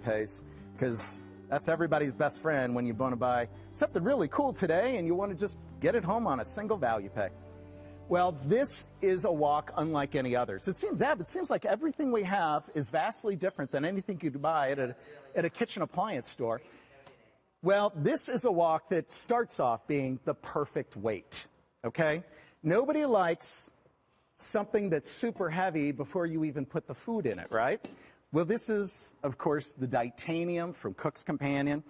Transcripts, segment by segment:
ValuePays, because that's everybody's best friend when you want to buy something really cool today and you want to just get it home on a single ValuePay. Well, this is a walk unlike any others. It seems like everything we have is vastly different than anything you could buy at a kitchen appliance store. Well, this is a walk that starts off being the perfect weight, okay? Nobody likes something that's super heavy before you even put the food in it, right? Well, this is, of course, the Titanium from Cook's Companion.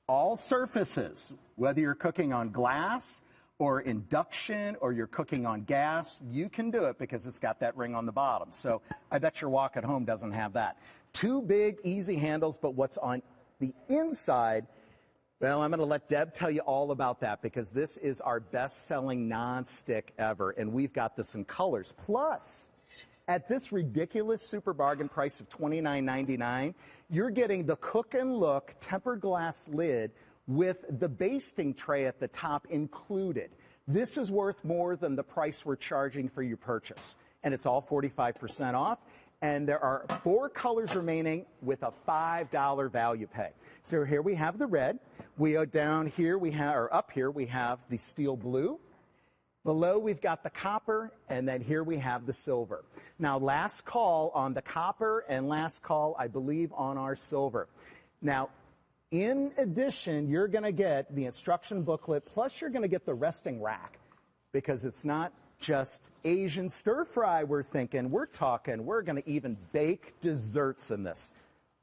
All surfaces, whether you're cooking on glass or induction or you're cooking on gas, you can do it because it's got that ring on the bottom. So I bet your wok at home doesn't have that. Two big, easy handles, but what's on the inside, well, I'm going to let Deb tell you all about that because this is our best-selling non-stick ever, and we've got this in colors. Plus, at this ridiculous super bargain price of $29.99, you're getting the Cook and Look tempered glass lid with the basting tray at the top included. This is worth more than the price we're charging for your purchase, and it's all 45% off. And there are 4 colors remaining with a $5 value pay. So here we have the red. We are down here, up here, we have the steel blue. Below, we've got the copper, and then here we have the silver. Now, last call on the copper and last call, I believe, on our silver. Now, in addition, you're going to get the instruction booklet, plus you're going to get the resting rack because it's not just Asian stir fry we're thinking. We're going to even bake desserts in this.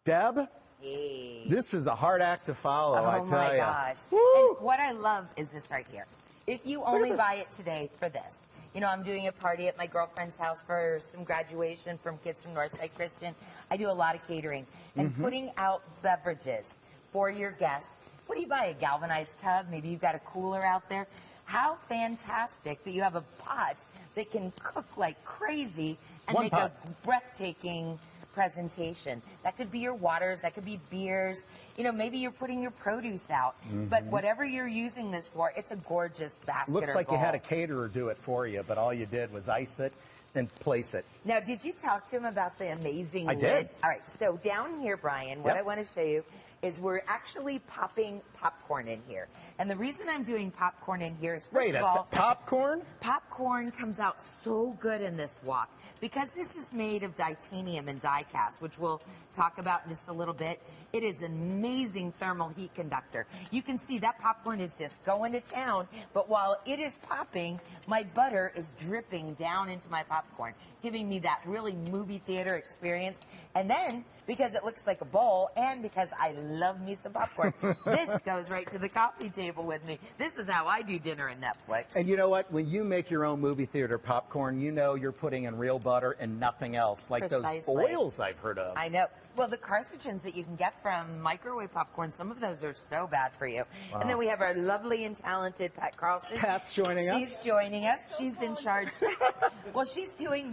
Deb, hey. This is a hard act to follow, I tell you. Oh my gosh. Woo! And what I love is this right here. If you only buy it today for this, you know, I'm doing a party at my girlfriend's house for some graduation from kids from Northside Christian. I do a lot of catering and putting out beverages for your guests. What do you buy? A galvanized tub? Maybe you've got a cooler out there. How fantastic that you have a pot that can cook like crazy and make a breathtaking presentation. That could be your waters, that could be beers. You know, maybe you're putting your produce out. But whatever you're using this for, it's a gorgeous basket. Looks like you had a caterer do it for you, but all you did was ice it and place it. Now, did you talk to him about the amazing I did. All right, so down here, Brian, what I want to show you is we're actually popping popcorn in here. And the reason I'm doing popcorn in here is, first of all, popcorn? Popcorn comes out so good in this wok. Because this is made of titanium and die cast, which we'll talk about in just a little bit, it is an amazing thermal heat conductor. You can see that popcorn is just going to town, but while it is popping, my butter is dripping down into my popcorn, giving me that really movie theater experience. And then, because it looks like a bowl, and because I love me some popcorn, this goes right to the coffee table with me. This is how I do dinner and Netflix. And you know what? When you make your own movie theater popcorn, you know you're putting in real butter and nothing else, like those oils I've heard of. I know. Well, the carcinogens that you can get from microwave popcorn, some of those are so bad for you. Wow. And then we have our lovely and talented Pat Carlson. Pat's joining us. She's joining us. She's in charge. Well, she's doing,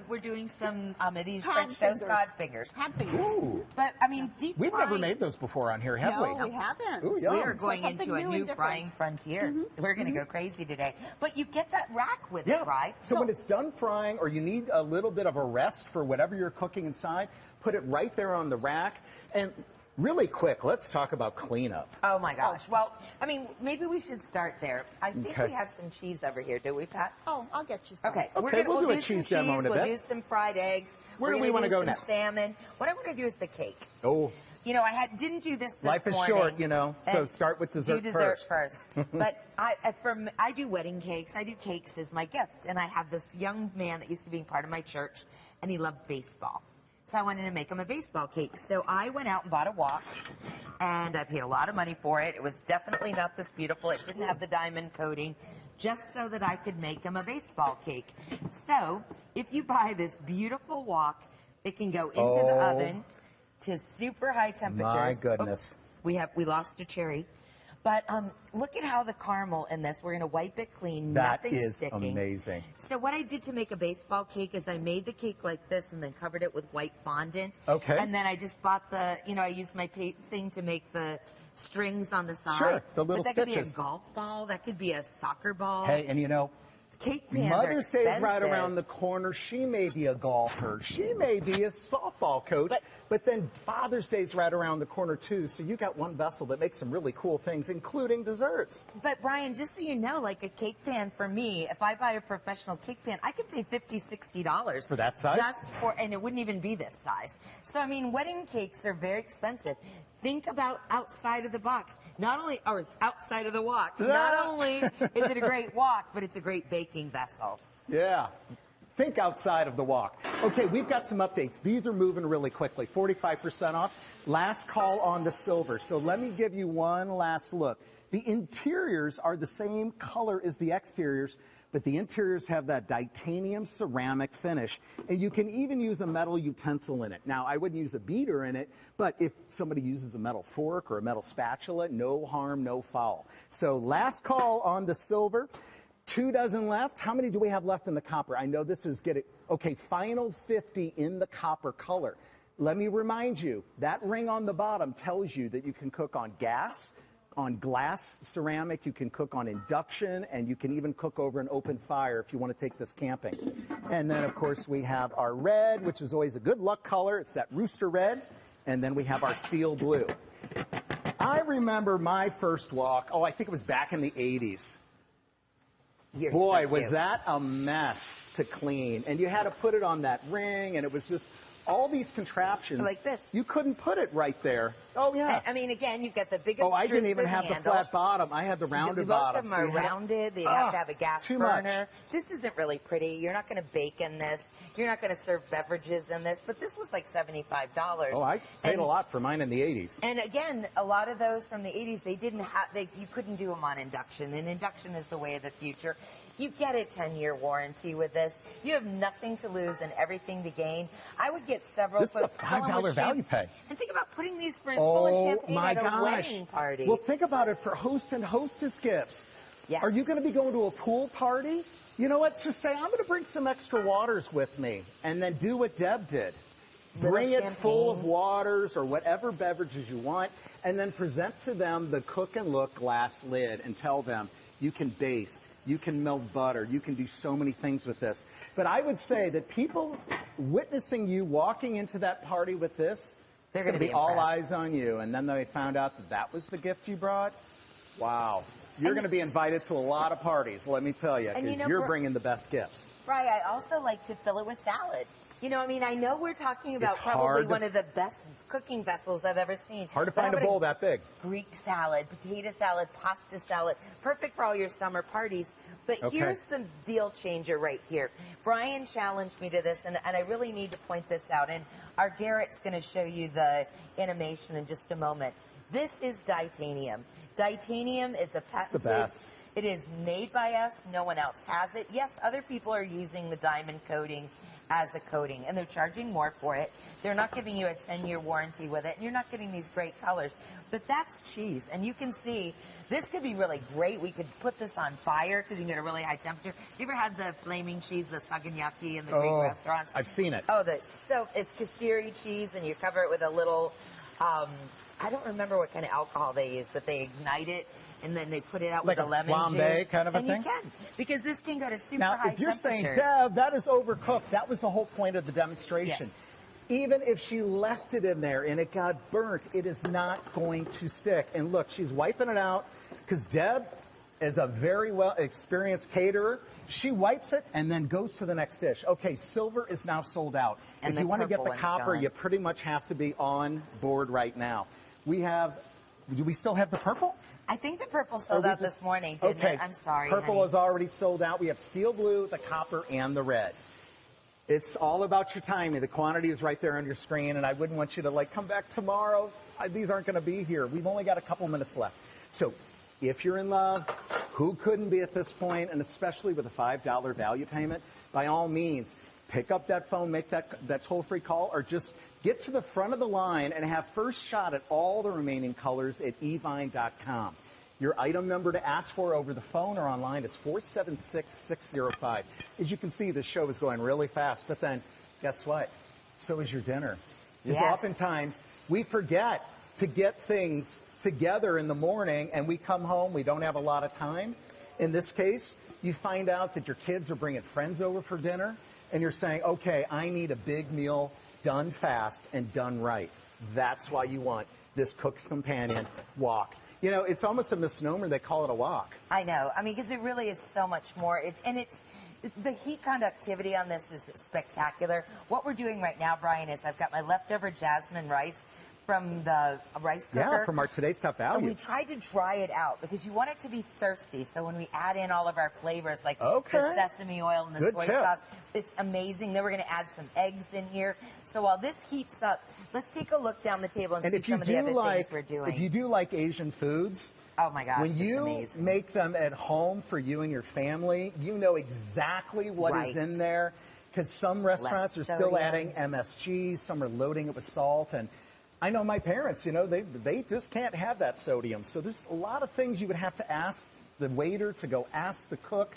we're doing some of these French toast cod fingers. Cod fingers. Ooh. But, I mean, deep We've frying. never made those before on here, have we? No, we haven't. Ooh, We yum. are going something into a new and new frying different. frontier. We're going to go crazy today. But you get that rack with it, right? So when it's done frying or you need a little bit of a rest for whatever you're cooking inside, put it right there on the rack. And really quick, let's talk about cleanup. Oh my gosh. Well, I mean, maybe we should start there. I think we have some cheese over here, do we, Pat? Oh, I'll get you some. Okay, we'll do a cheese demo in a We'll bit. do some fried eggs. Where do we want to go some next? Salmon. What I want to do is the cake. Oh, You know, didn't do this life is morning. short, you know, so And start with dessert do first. dessert first. But I do wedding cakes. I do cakes as my gift. And I have this young man that used to be part of my church, and he loved baseball. So I wanted to make him a baseball cake. So I went out and bought a wok, and I paid a lot of money for it. It was definitely not this beautiful. It didn't have the diamond coating, just so that I could make him a baseball cake. So if you buy this beautiful wok, it can go into the oven to super high temperatures. My goodness. Oops, we lost a cherry. But look at how the caramel in this, we're going to wipe it clean, That nothing is sticking. amazing. So what I did to make a baseball cake is I made the cake like this and then covered it with white fondant. Okay. And then I just bought I used my thing to make the strings on the side. Sure, the little but that could stitches. be a golf ball, that could be a soccer ball. Hey, and you know, Cake pans are Mother's Day is right expensive. around the corner. She may be a golfer. She may be a softball coach. But But then Father's Day's right around the corner too, so you got one vessel that makes some really cool things, including desserts. But Brian, just so you know, like a cake pan for me, if I buy a professional cake pan, I could pay $50, $60 For that size? just for, and it wouldn't even be this size. So I mean, wedding cakes are very expensive. Think about outside of the box. Not only, or outside of the wok. Not only is it a great wok, but it's a great baking vessel. Yeah. Think outside of the wok. Okay, we've got some updates. These are moving really quickly. 45% off. Last call on the silver. So let me give you one last look. The interiors are the same color as the exteriors, but the interiors have that titanium ceramic finish, and you can even use a metal utensil in it. Now, I wouldn't use a beater in it, but if somebody uses a metal fork or a metal spatula, no harm, no foul. So last call on the silver. 2 dozen left. How many do we have left in the copper? I know this is getting, okay, final 50 in the copper color. Let me remind you, that ring on the bottom tells you that you can cook on gas, on glass ceramic, you can cook on induction, and you can even cook over an open fire if you want to take this camping. And then, of course, we have our red, which is always a good luck color. It's that rooster red. And then we have our steel blue. I remember my first wok, I think it was back in the 80s. Boy, was that a mess to clean. And you had to put it on that ring, and it was just all these contraptions. Like this. You couldn't put it right there. Oh, yeah. I mean, again, you've got the big I didn't even have handle. the flat bottom. I had the rounded bottom. Most of them are rounded. They have to have a gas burner. Much. This isn't really pretty. You're not going to bake in this. You're not going to serve beverages in this. But this was like $75. Oh, I paid a lot for mine in the 80s. And again, a lot of those from the 80s, they didn't have. You couldn't do them on induction, and induction is the way of the future. You get a 10-year warranty with this. You have nothing to lose and everything to gain. I would get several. This is a $5 value pay. And think about putting these full of champagne my at a gosh. wedding party. Well, think about it for host and hostess gifts. Yes. Are you going to be going to a pool party? You know what? Just say, I'm going to bring some extra waters with me, and then do what Deb did. Bring it full of waters or whatever beverages you want, and then present to them the Cook and Look glass lid and tell them you can baste. You can melt butter. You can do so many things with this. But I would say that people witnessing you walking into that party with this, they're going to be impressed. all eyes on you. And then they found out that that was the gift you brought. Wow. You're going to be invited to a lot of parties, let me tell you, because you're bringing the best gifts. Right. I also like to fill it with salad. You know, I mean, I know we're talking about probably one of the best cooking vessels I've ever seen. Hard to find a bowl that big. Greek salad, potato salad, pasta salad, perfect for all your summer parties. But here's the deal changer right here. Brian challenged me to this, and I really need to point this out. And our Garrett's going to show you the animation in just a moment. This is titanium. Titanium is a patented. It's the best. It is made by us. No one else has it. Yes, other people are using the diamond coating as a coating, and they're charging more for it. They're not giving you a 10-year warranty with it, and you're not getting these great colors. But that's cheese, and you can see this could be really great. We could put this on fire because you can get a really high temperature. You ever had the flaming cheese, the saganaki in the Greek restaurants? I've seen it. Oh, it's kasiri cheese, and you cover it with a little, I don't remember what kind of alcohol they use, but they ignite it, and then they put it out like with a lemon flambe juice. kind of a and thing? You can, because this can go to super Now, high if you're saying, temperatures. Deb, that is overcooked, that was the whole point of the demonstration. Yes. Even if she left it in there and it got burnt, it is not going to stick. And look, she's wiping it out because Deb is a very well experienced caterer. She wipes it and then goes to the next dish. Okay, silver is now sold out. And if you want to get purple the copper, gone. you pretty much have to be on board right now. Do we still have the purple? I think the purple sold out this morning, didn't it? I'm sorry, Purple honey. is already sold out. We have steel blue, the copper, and the red. It's all about your timing. The quantity is right there on your screen, and I wouldn't want you to, come back tomorrow. These aren't going to be here. We've only got a couple minutes left. So if you're in love, who couldn't be at this point, and especially with a $5 value payment, by all means, pick up that phone, make that toll-free call, or just get to the front of the line and have first shot at all the remaining colors at evine.com. Your item number to ask for over the phone or online is 476605. As you can see, this show is going really fast, but then guess what? So is your dinner. Because oftentimes we forget to get things together in the morning and we come home, we don't have a lot of time. In this case, you find out that your kids are bringing friends over for dinner and you're saying, okay, I need a big meal done fast and done right. That's why you want this Cook's Companion wok. You know, it's almost a misnomer they call it a wok. I know. I mean, because it really is so much more. The heat conductivity on this is spectacular. What we're doing right now, Brian, is I've got my leftover jasmine rice from the rice cooker. Yeah, from our Today's Top Value. And we tried to dry it out because you want it to be thirsty. So when we add in all of our flavors, like Okay. the sesame oil and the Good soy tip. sauce, it's amazing. Then we're going to add some eggs in here. So while this heats up, let's take a look down the table and, And see if you some of the do other like, things we're doing. if you do like Asian foods, oh my gosh, when it's you amazing. make them at home for you and your family, you know exactly what is Right. in there. Because some restaurants are still sodium. adding MSG, some are loading it with salt, and I know my parents, you know, they just can't have that sodium. So there's a lot of things you would have to ask the waiter to go ask the cook.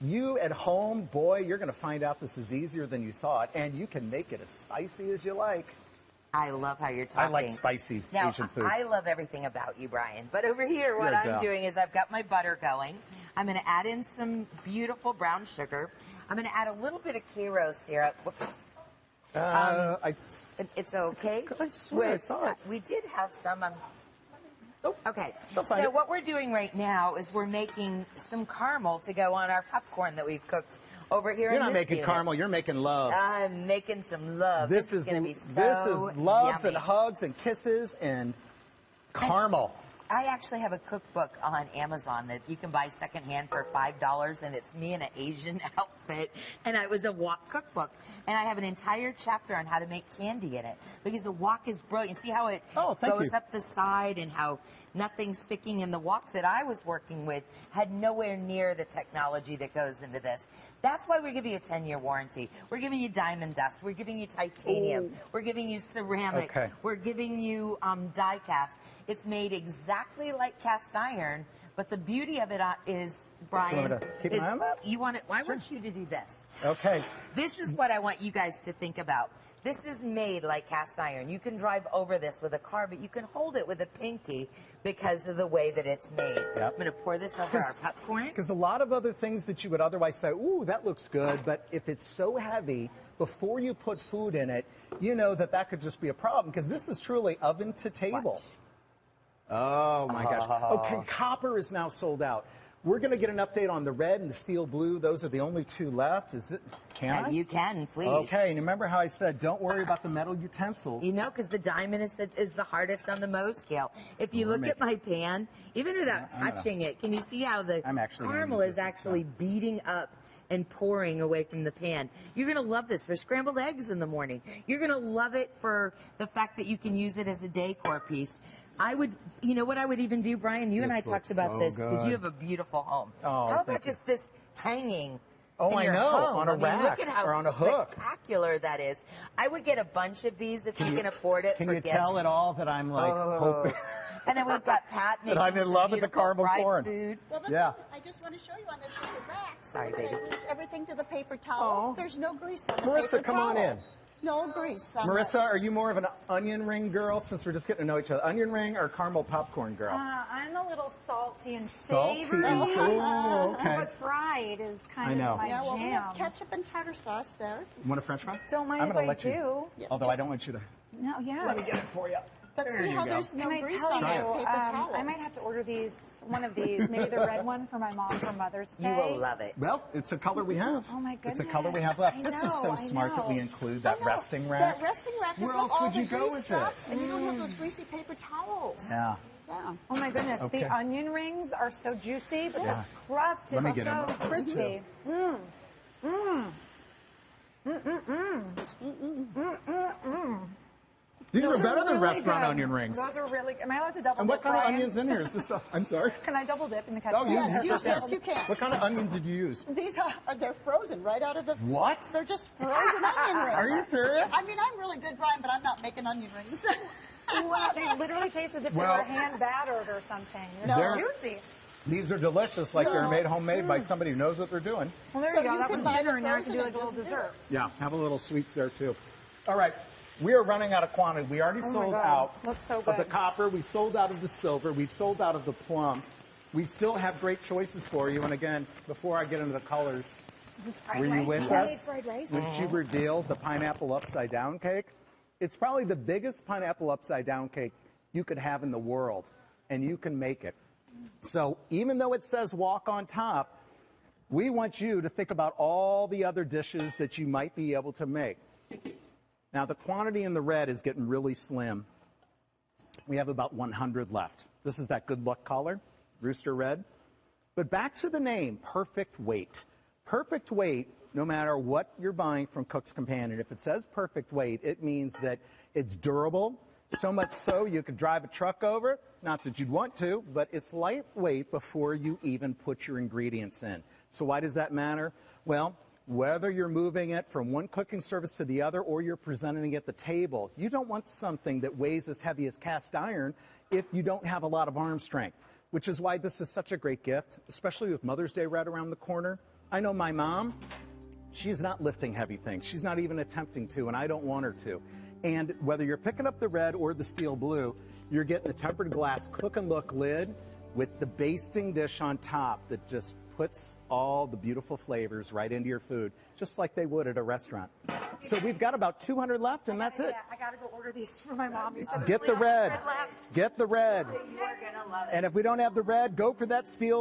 You at home, boy, you're going to find out this is easier than you thought, and you can make it as spicy as you like. I love how you're talking. I like spicy Now, Asian food. I love everything about you, Brian. But over here, what You're a I'm doll. doing is I've got my butter going. I'm going to add in some beautiful brown sugar. I'm going to add a little bit of Karo syrup. Whoops. It's okay. I swear I saw it. We did have some. Nope. Okay. I'll find So it. what we're doing right now is we're making some caramel to go on our popcorn that we've cooked over here. You're in not this making unit. caramel, you're making love. I'm making some love. This is going to be this so is loves yummy. and hugs and kisses and caramel. I actually have a cookbook on Amazon that you can buy secondhand for $5, and it's me in an Asian outfit, and it was a wok cookbook. And I have an entire chapter on how to make candy in it, because the wok is brilliant. See how it thank goes you. up the side and how nothing's sticking in the wok that I was working with had nowhere near the technology that goes into this. That's why we're giving you a 10-year warranty. We're giving you diamond dust. We're giving you titanium. We're giving you ceramic. Okay. We're giving you die cast. It's made exactly like cast iron, but the beauty of it is, Brian, You want me to keep an eye on that? you want it. I want you to do this. Okay. This is what I want you guys to think about. This is made like cast iron. You can drive over this with a car, but you can hold it with a pinky because of the way that it's made. Yep. I'm going to pour this over our popcorn. Because a lot of other things that you would otherwise say, ooh, that looks good, but if it's so heavy, before you put food in it, you know that that could just be a problem, because this is truly oven to table. Watch. Oh, my gosh. Okay, copper is now sold out. We're going to get an update on the red and the steel blue. Those are the only two left. Is it? Can I? You can, please. Okay, and remember how I said, don't worry about the metal utensils. You know, because the diamond is the hardest on the Mohs scale. If you look at my pan, even without touching it, can you see how the I'm actually gonna caramel use is this actually beating up and pouring away from the pan? You're going to love this for scrambled eggs in the morning. You're going to love it for the fact that you can use it as a decor piece. I would, you know what I would even do, Brian? You and I This talked looks about so this because good. you have a beautiful home. Oh, How thank about you. just this hanging? Oh, in I your know, home? on a I mean, rack look at how or on a hook. spectacular that is. I would get a bunch of these if you can afford it. Can for you gifts. tell at all that I'm like hoping? And then we've got Pat making I'm in some love with the beautiful caramel fried corn. food. Well, the Yeah. thing I just want to show you on this little rack. Sorry, We're baby. gonna leave everything to the paper towel. Oh. There's no grease on the Marissa, paper come towel. on in. No grease on Marissa, are you more of an onion ring girl, since we're just getting to know each other? Onion ring or caramel popcorn girl? I'm a little salty and Salty savory. and ooh, okay. But fried is I kind know. of my Yeah, well, we jam. have ketchup and tartar sauce there. You want a French fry? Don't mind I'm if gonna I let you. do. Although I don't want you to. No, yeah. Let me get it for you. But There see you how go. there's no Can I grease tell on you, that paper towel. I might have to order one of these, maybe the red one for my mom for Mother's Day. You will love it. Well, it's a color we have. Oh my It's a color we have goodness. left. I This is know, so I smart that we know. include that I know. resting rack. That resting rack is Where with else all would the you go grease with drops, it? and you don't have those greasy paper towels. Yeah. Yeah. Oh my goodness, Okay. the onion rings are so juicy, but Yeah. the crust Let me is get so them. crispy. These are Those better than really restaurant good. onion rings. Those are really good. Am I allowed to double And what dip, kind of Brian? onions in here? Is this? I'm sorry. Can I double dip in the ketchup? Oh, yeah. Yes, yes, yes, you can. What kind of onions did you use? These they're frozen right out of the. What? They're just frozen onion rings. Are you serious? I mean, I'm really good, Brian, but I'm not making onion rings. Wow, they literally taste as if they Well- were hand battered or something. They're- They're juicy. These are delicious, like they're No. made homemade by somebody who knows what they're doing. Well, there So you go. you That can was buy dinner, the and now I can do like frozen a little and just do dessert. Yeah, have a little sweets there too. All right, we are running out of quantity. We already Oh my sold God. out Looks so of the good. copper. We sold out of the silver. We've sold out of the plum. We still have great choices for you. And again, before I get into the colors, Were you with Yeah, us made fried rice. when she revealed the pineapple upside down cake? It's probably the biggest pineapple upside down cake you could have in the world, and you can make it. So even though it says walk on top, we want you to think about all the other dishes that you might be able to make. Now, the quantity in the red is getting really slim. We have about 100 left. This is that good luck color, Rooster Red. But back to the name, Perfect Weight. Perfect weight, no matter what you're buying from Cook's Companion, if it says perfect weight, it means that it's durable, so much so you could drive a truck over it. Not that you'd want to, but it's lightweight before you even put your ingredients in. So why does that matter? Well, whether you're moving it from one cooking service to the other or you're presenting it at the table, you don't want something that weighs as heavy as cast iron if you don't have a lot of arm strength, which is why this is such a great gift, especially with Mother's Day right around the corner. I know my mom, she's not lifting heavy things. She's not even attempting to, and I don't want her to. And whether you're picking up the red or the steel blue, you're getting a tempered glass cook and look lid with the basting dish on top that just puts all the beautiful flavors right into your food, just like they would at a restaurant. So we've got about 200 left, and that's it. Yeah, I gotta go order these for my mom. You said Get there's the only red. 100 left. Get the red. You are going to love it. And if we don't have the red, go for that steel